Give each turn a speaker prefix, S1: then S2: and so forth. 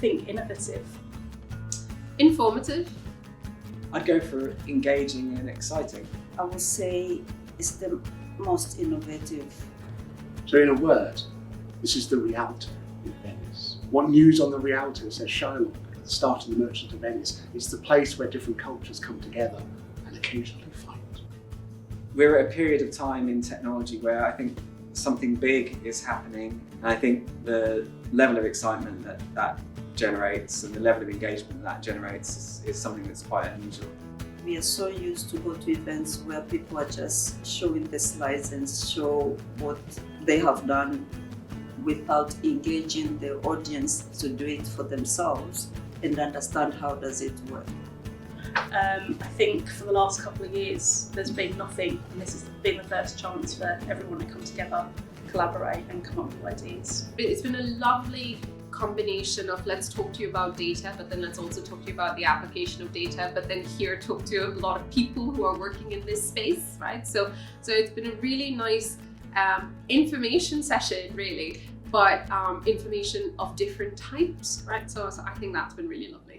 S1: think innovative.
S2: Informative.
S3: I'd go for engaging and exciting.
S4: I would say it's the most innovative.
S5: So in a word, this is the Rialto in Venice. What news on the Rialto says Shylock at the start of The Merchant of Venice? It's the place where different cultures come together and occasionally fight.
S3: We're at a period of time in technology where I think something big is happening, and I think the level of excitement that generates and the level of engagement that generates is something that's quite unusual.
S4: We are so used to go to events where people are just showing the slides and show what they have done without engaging the audience to do it for themselves and understand how does it work.
S1: I think for the last couple of years there's been nothing, and this has been the first chance for everyone to come together, collaborate and come up with ideas.
S2: It's been a lovely combination of let's talk to you about data, but then let's also talk to you about the application of data, but then here talk to a lot of people who are working in this space, right? So it's been a really nice information session, really, but information of different types, right? So I think that's been really lovely.